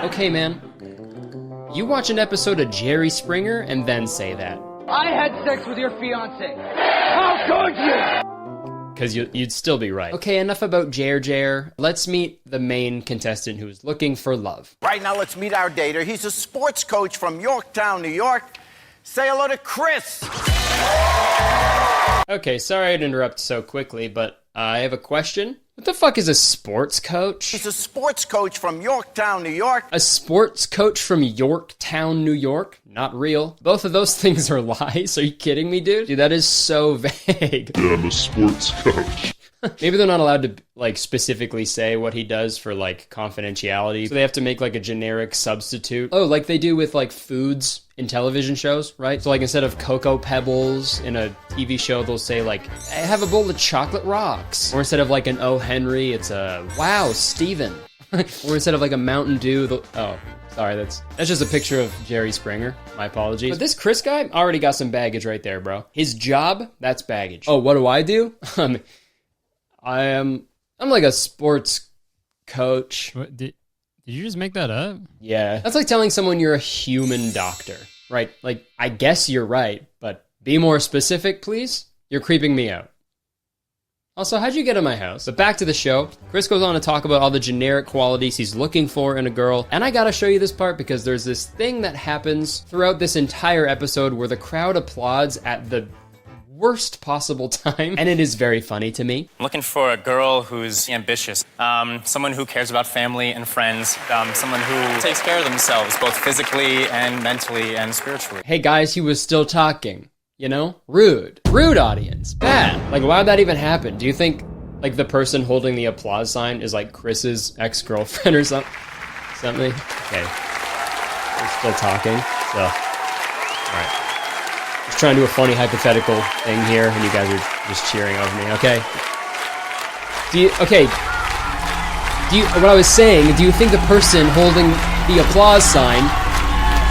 Okay, man. You watch an episode of Jerry Springer and then say that. I had sex with your fiance. How could you? Because you'd still be right. Okay, enough about Jer. Let's meet the main contestant who's looking for love. Right now, let's meet our dater. He's a sports coach from Yorktown, New York. Say hello to Chris. Okay, sorry to interrupt so quickly, but I have a question. What the fuck is a sports coach? He's a sports coach from Yorktown, New York. A sports coach from Yorktown, New York? Not real. Both of those things are lies. Are you kidding me, dude? Dude, that is so vague. Yeah, I'm a sports coach. Maybe they're not allowed to, like, specifically say what he does for, like, confidentiality. So they have to make, like, a generic substitute. Oh, like they do with, like, foods in television shows, right? So, like, instead of Cocoa Pebbles in a TV show, they'll say, like, I have a bowl of chocolate rocks. Or instead of, like, an Oh Henry, it's a Wow, Steven. Or instead of, like, a Mountain Dew, oh, sorry, that's just a picture of Jerry Springer. My apologies. But this Chris guy already got some baggage right there, bro. His job, that's baggage. Oh, what do? I'm like a sports coach. What, did you just make that up? Yeah. That's like telling someone you're a human doctor, right? Like, I guess you're right, but be more specific, please. You're creeping me out. Also, how'd you get in my house? But back to the show. Chris goes on to talk about all the generic qualities he's looking for in a girl. And I gotta show you this part because there's this thing that happens throughout this entire episode where the crowd applauds at the worst possible time, and it is very funny to me. I'm looking for a girl who's ambitious, someone who cares about family and friends, someone who takes care of themselves, both physically and mentally and spiritually. Hey guys, he was still talking, you know? Rude. Rude audience. Bad. Like, why'd that even happen? Do you think, like, the person holding the applause sign is, like, Chris's ex-girlfriend or something? Okay. We're still talking, so. Alright. Just trying to do a funny hypothetical thing here, and you guys are just cheering over me, okay? What I was saying, do you think the person holding the applause sign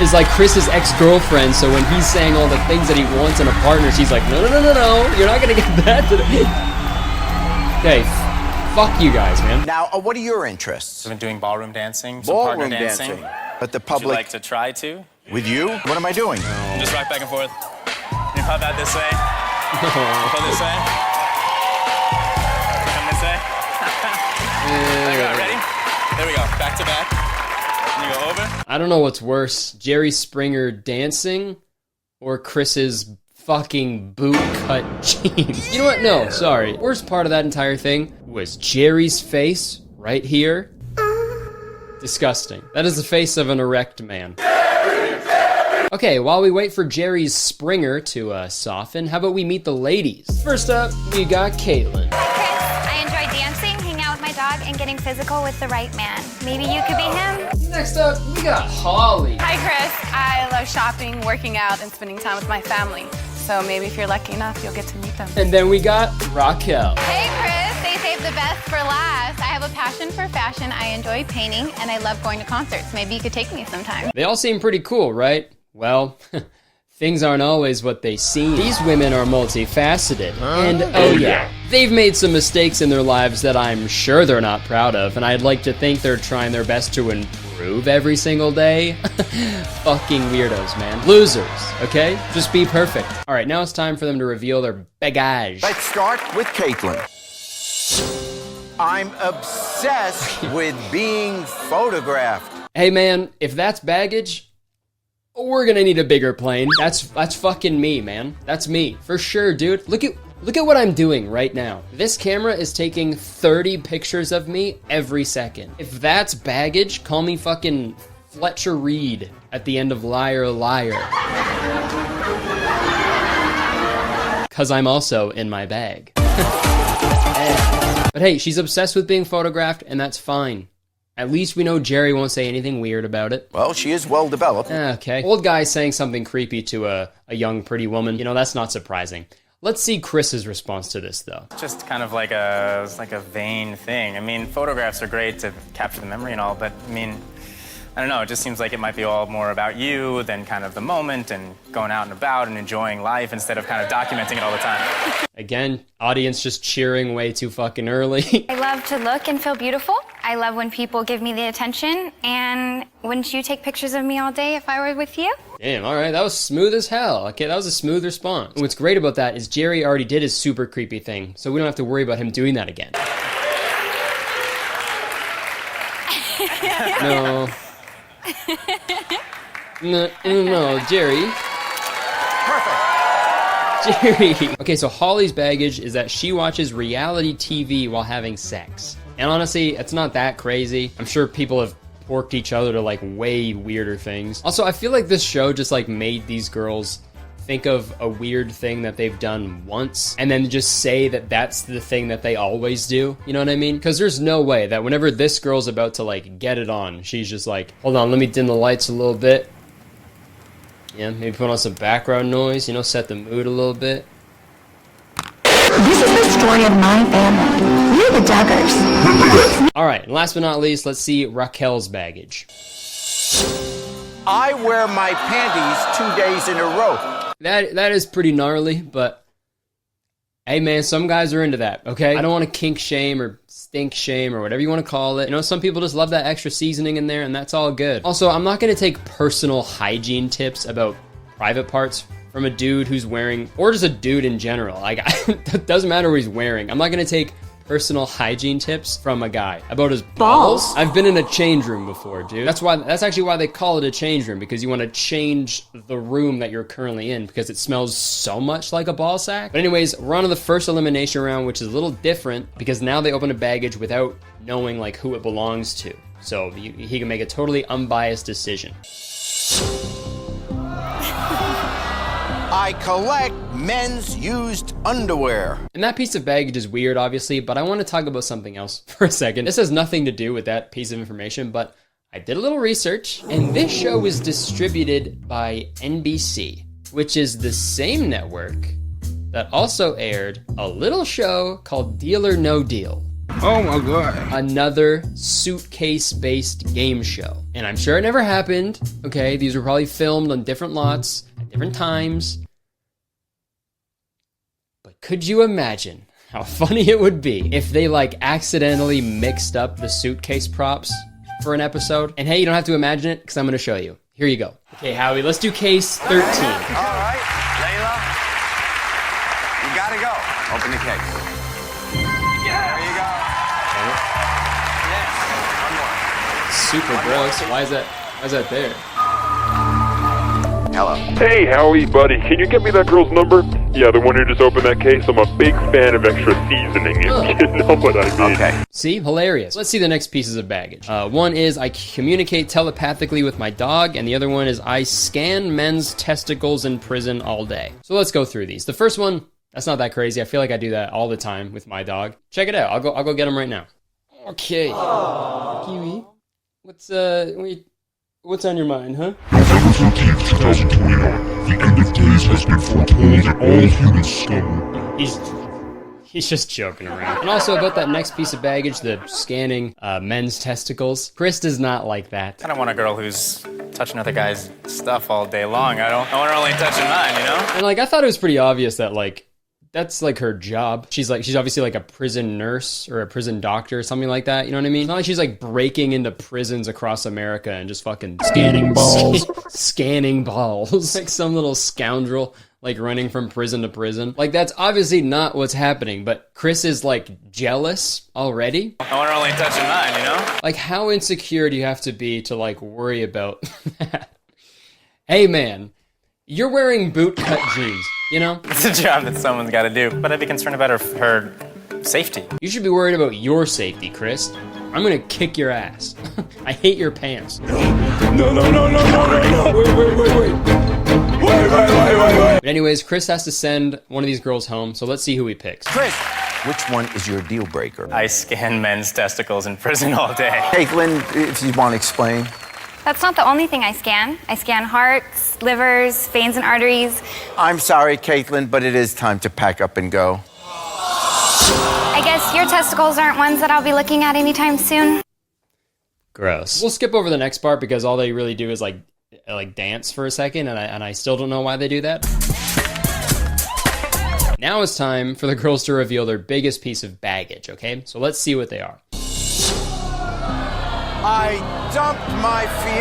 is like Chris's ex-girlfriend, so when he's saying all the things that he wants in a partner, she's like, no, you're not gonna get that today. Okay, fuck you guys, man. Now, what are your interests? I've been doing ballroom dancing, some partner Ballroom dancing. But the Would you public... like to try to? With you? What am I doing? Just rock back and forth. You pop out this way. Pull this way. Come this way. There you go, ready? There we go, back to back. And you go over. I don't know what's worse, Jerry Springer dancing or Chris's fucking boot-cut jeans. You know what? No, sorry. Worst part of that entire thing was Jerry's face right here. Disgusting. That is the face of an erect man. Okay, while we wait for Jerry's Springer to soften, how about we meet the ladies? First up, we got Caitlin. Hi, Chris. I enjoy dancing, hanging out with my dog, and getting physical with the right man. Maybe you could be him? Next up, we got Holly. Hi, Chris. I love shopping, working out, and spending time with my family. So maybe if you're lucky enough, you'll get to meet them. And then we got Raquel. Hey, Chris. They saved the best for last. I have a passion for fashion. I enjoy painting, and I love going to concerts. Maybe you could take me sometime. They all seem pretty cool, right? Well, things aren't always what they seem. These women are multifaceted. And oh yeah, they've made some mistakes in their lives that I'm sure they're not proud of, and I'd like to think they're trying their best to improve every single day. Fucking weirdos, man. Losers, okay? Just be perfect. Alright, now it's time for them to reveal their bagage. Let's start with Caitlin. I'm obsessed with being photographed. Hey man, if that's baggage, we're gonna need a bigger plane. That's fucking me, man. That's me. For sure, dude. Look at what I'm doing right now. This camera is taking 30 pictures of me every second. If that's baggage, call me fucking Fletcher Reed at the end of Liar Liar. Cause I'm also in my bag. But hey, she's obsessed with being photographed, and that's fine. At least we know Jerry won't say anything weird about it. Well, she is well developed. Okay. Old guy saying something creepy to a young pretty woman. You know, that's not surprising. Let's see Chris's response to this, though. Just kind of like a vain thing. I mean, photographs are great to capture the memory and all, but I mean, I don't know, it just seems like it might be all more about you than kind of the moment and going out and about and enjoying life instead of kind of documenting it all the time. Again, audience just cheering way too fucking early. I love to look and feel beautiful. I love when people give me the attention, and when wouldn't you take pictures of me all day if I were with you? Damn, all right, that was smooth as hell. Okay, that was a smooth response. And what's great about that is Jerry already did his super creepy thing, so we don't have to worry about him doing that again. No. No, Jerry. Perfect. Jerry. Okay, so Holly's baggage is that she watches reality TV while having sex. And honestly, it's not that crazy. I'm sure people have porked each other to like way weirder things. Also, I feel like this show just like made these girls think of a weird thing that they've done once and then just say that that's the thing that they always do. You know what I mean? Because there's no way that whenever this girl's about to like get it on, she's just like, hold on, let me dim the lights a little bit. Yeah, maybe put on some background noise, you know, set the mood a little bit. This is the story of my family. We're the Duggars. All right, and last but not least, let's see Raquel's baggage. I wear my panties 2 days in a row. That is pretty gnarly, but hey man, some guys are into that, okay? I don't want to kink shame or stink shame or whatever you want to call it. You know, some people just love that extra seasoning in there and that's all good. Also, I'm not going to take personal hygiene tips about private parts from a dude who's wearing, or just a dude in general. Like, it doesn't matter what he's wearing. I'm not going to take personal hygiene tips from a guy about his balls. I've been in a change room before, dude. That's actually why they call it a change room, because you want to change the room that you're currently in because it smells so much like a ball sack. But anyways, we're on to the first elimination round, which is a little different because now they open a baggage without knowing like who it belongs to. So he can make a totally unbiased decision. I collect men's used underwear. And that piece of baggage is weird, obviously, but I want to talk about something else for a second. This has nothing to do with that piece of information, but I did a little research, and this show was distributed by NBC, which is the same network that also aired a little show called Deal or No Deal. Oh my god. Another suitcase-based game show. And I'm sure it never happened, okay? These were probably filmed on different lots at different times. But could you imagine how funny it would be if they like accidentally mixed up the suitcase props for an episode? And hey, you don't have to imagine it because I'm going to show you. Here you go. Okay, Howie, let's do case 13. All right, Layla, you gotta go. Open the case. There you go. Yes, one more. Super gross. Why is that there? Hello. Hey, Howie, buddy, can you get me that girl's number? Yeah, the one who just opened that case. I'm a big fan of extra seasoning, if you know what I mean. Okay. See? Hilarious. Let's see the next pieces of baggage. One is I communicate telepathically with my dog, and the other one is I scan men's testicles in prison all day. So let's go through these. The first one, that's not that crazy. I feel like I do that all the time with my dog. Check it out. I'll go get him right now. Okay. Kiwi. What's on your mind, huh? November 13th, 2021. The end of days has been foretold in all human scum. He's just joking around. And also about that next piece of baggage, the scanning men's testicles. Chris does not like that. I don't want a girl who's touching other guys' stuff all day long. I want her only touching mine, you know? And like, I thought it was pretty obvious that like, that's like her job. She's obviously like a prison nurse or a prison doctor or something like that. You know what I mean? It's not like she's like breaking into prisons across America and just fucking Scanning balls. scanning balls. Like some little scoundrel like running from prison to prison. Like that's obviously not what's happening, but Chris is like jealous already. I want her only touching mine, you know? Like how insecure do you have to be to like worry about that? Hey man, you're wearing bootcut jeans, you know? It's a job that someone's got to do, but I'd be concerned about her safety. You should be worried about your safety, Chris. I'm gonna kick your ass. I hate your pants. No. Wait. But anyways, Chris has to send one of these girls home, so let's see who he picks. Chris, which one is your deal breaker? I scan men's testicles in prison all day. Caitlin, if you want to explain. That's not the only thing I scan. I scan hearts, livers, veins, and arteries. I'm sorry, Caitlin, but it is time to pack up and go. I guess your testicles aren't ones that I'll be looking at anytime soon. Gross. We'll skip over the next part because all they really do is like dance for a second, and I still don't know why they do that. Now it's time for the girls to reveal their biggest piece of baggage, okay? So let's see what they are. I dumped my fiancé.